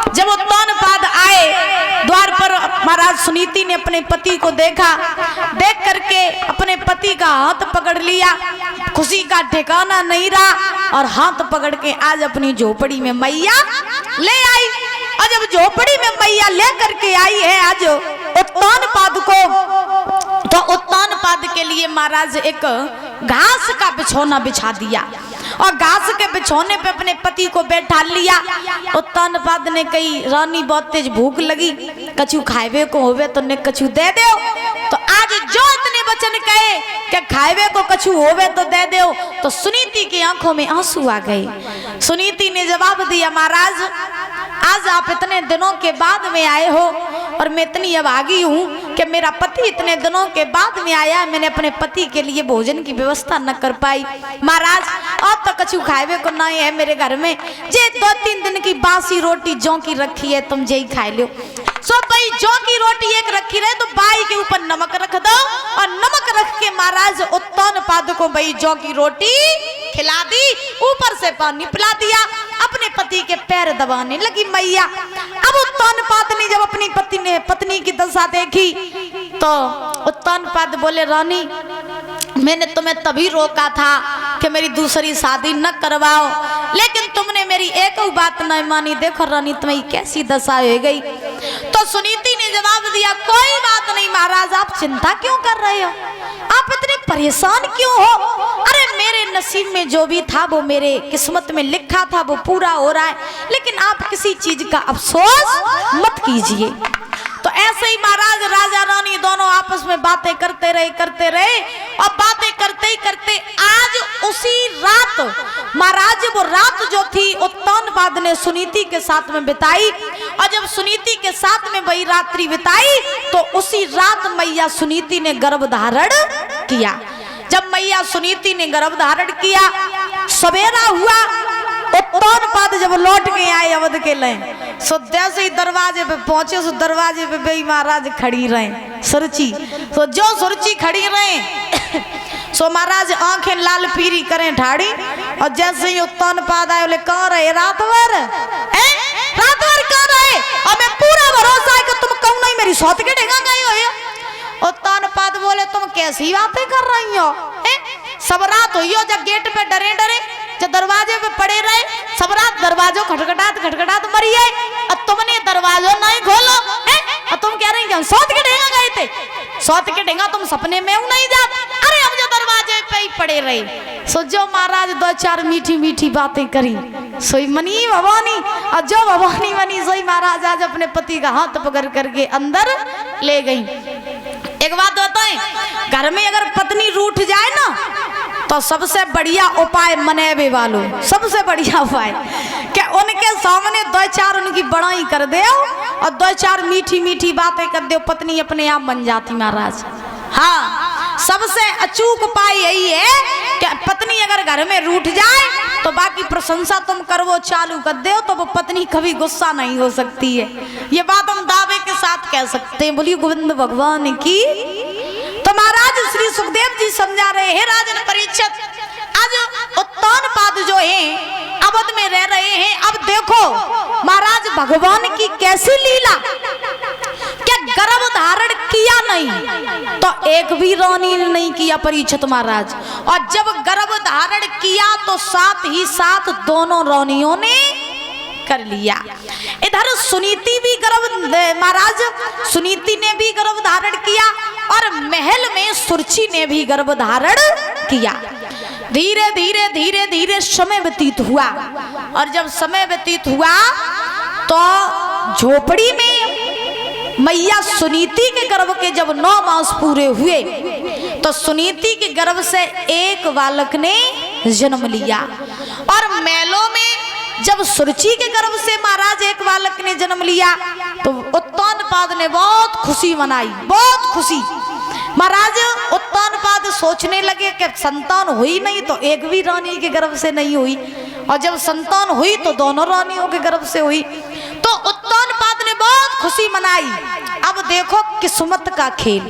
जब उत्तानपाद आए द्वार पर, महाराज सुनीति ने अपने पति को देखा, देख करके अपने पति का हाथ पकड़ लिया, खुशी का ठिकाना नहीं रहा और हाथ पकड़ के आज अपनी झोपड़ी में मैया ले आई। और जब झोपड़ी में मैया ले करके आई है आज उत्तानपाद को, तो उत्तानपाद के लिए महाराज एक घास का बिछौना बिछा दिया और घास के बिछौने पे अपने पति को बैठा लिया। उत्तानपाद ने कही, रानी बहुत तेज भूख लगी, कछु खाएबे को होवे तो ने कछु दे दो। तो आज जो इतने वचन कहे कि खाएबे को कछु होवे तो दे दो, तो सुनीति की आंखों में आंसू आ गए। सुनीति ने जवाब दिया, महाराज आज आप इतने दिनों के बाद में आए हो और मैं इतनी अभागी हूँ कि मेरा पति इतने दिनों के बाद में आया है, मैंने अपने पति के लिए भोजन की व्यवस्था न कर पाई। महाराज अब तो कछु खाएबे को नहीं है मेरे घर में, जे 2-3 दिन की बासी रोटी जौ की रखी है, तुम जे ही खा लो। सो भाई जौ की रोटी एक रखी रहे तो बाई के ऊपर नमक रख दो और नमक रख के महाराज उत्तानपाद को भाई जौ की रोटी खिला दी, ऊपर से पानी पिला दिया, अपने पति के पैर दबाने लगी मैया। अब उत्तानपाद ने जब अपनी पत्नी की दशा देखी तो उत्तानपाद बोले, रानी मैंने तुम्हें तभी रोका था कि मेरी दूसरी शादी न करवाओ, लेकिन तुमने मेरी एक बात नहीं मानी, देखो रानी तुम्हें कैसी दशा हो गई। तो सुनीति ने जवाब दिया, कोई बात नहीं महाराज, आप चिंता क्यों कर रहे हो, आप इतने परेशान क्यों हो, अरे मेरे नसीब में जो भी था वो मेरे किस्मत में लिखा था वो पूरा हो रहा है, लेकिन आप किसी चीज का अफसोस मत कीजिए। तो ऐसे ही महाराज राजा रानी दोनों आपस में बातें करते रहे और बातें करते ही करते आज उसी रात महाराज वो रात जो थी उत्तानपाद ने सुनीति के साथ में बिताई, और जब सुनीति के साथ में वही रात्रि बिताई तो उसी रात मैया सुनीति ने गर्भ धारण किया। जब मैया सुनीति ने गर्भ धारण किया, सवेरा हुआ, उत्तानपाद जब लौट के आए अवध के लिए, सो जैसे ही दरवाजे पे पहुंचे, सो दरवाजे पे बेई महाराज खड़ी रहे सुरची। तो जो सुरची खड़ी रहे सो महाराज आंखें लाल पीरी करें ठाड़ी, और जैसे ही उत्तानपाद आए बोले, कहाँ रहे रात भर, रात भर कहाँ रहे, और मैं पूरा भरोसा है कि तुम कहूँ नहीं मेरी सौत के ढेगा गई हो। उत्तानपाद बोले, तुम कैसी बातें कर रही हो, सब रात हुई हो जब गेट पे डरे जब दरवाजे पे पड़े रहे, सब रात दरवाजों खटखटात मरी है, और तुमने दरवाजों नहीं खोलो, और तुम कह रही सौत के ढेंगा गए थे, सौत के ढेंगा तुम सपने में नहीं जात, अरे हम जो दरवाजे पे ही पड़े रहे। सो जो महाराज 2-4 मीठी मीठी बातें करी, सोई मनी भवानी, और जो भवानी बनी सोई महाराज आज अपने पति का हाथ पकड़ करके अंदर ले गई। एक बात बताएं, घर में अगर पत्नी रूठ जाए ना तो सबसे बढ़िया उपाय मनेबे वालों, सबसे बढ़िया उपाय क्या उनके सामने 2-4 उनकी बड़ाई कर दे और 2-4 मीठी मीठी बातें कर दे, पत्नी अपने आप बन जाती महाराज। हाँ, सबसे अचूक उपाय यही है कि पत्नी अगर घर में रूठ जाए तो बाकी प्रशंसा तुम कर वो चालू कर दो तो वो पत्नी कभी गुस्सा नहीं हो सकती है। ये बात हम दावे के साथ कह सकते हैं। बोलिए गोविंद भगवान की। तो महाराज श्री सुखदेव जी समझा रहे हैं, राजन परीक्षित आज उत्तानपाद जो है अवध में रह रहे हैं। अब देखो महाराज भगवान की कैसी लीला, क्या गर्भ धारण किया नहीं तो एक भी रानी ने नहीं किया परीक्षित महाराज, और जब गर्भ धारण किया तो साथ ही साथ दोनों रानियों ने कर लिया। इधर सुनीति भी गर्भ, महाराज सुनीति ने भी गर्भ धारण किया और महल में सुरची ने भी गर्भ धारण किया। धीरे धीरे धीरे धीरे समय व्यतीत हुआ, और जब समय व्यतीत हुआ तो झोपड़ी में मैया सुनीति के गर्भ के जब 9 मास पूरे हुए तो सुनीति के गर्भ से एक बालक ने जन्म लिया, और मेलों में जब सुरची के गर्भ से महाराज एक बालक ने जन्म लिया तो उत्तानपाद ने बहुत खुशी मनाई, बहुत खुशी। महाराज उत्तानपाद सोचने लगे कि संतान हुई नहीं तो एक भी रानी के गर्भ से नहीं हुई, और जब संतान हुई तो दोनों रानियों के गर्भ से हुई। तो उत्तानपाद ने बहुत खुशी मनाई। अब देखो किस्मत का खेल,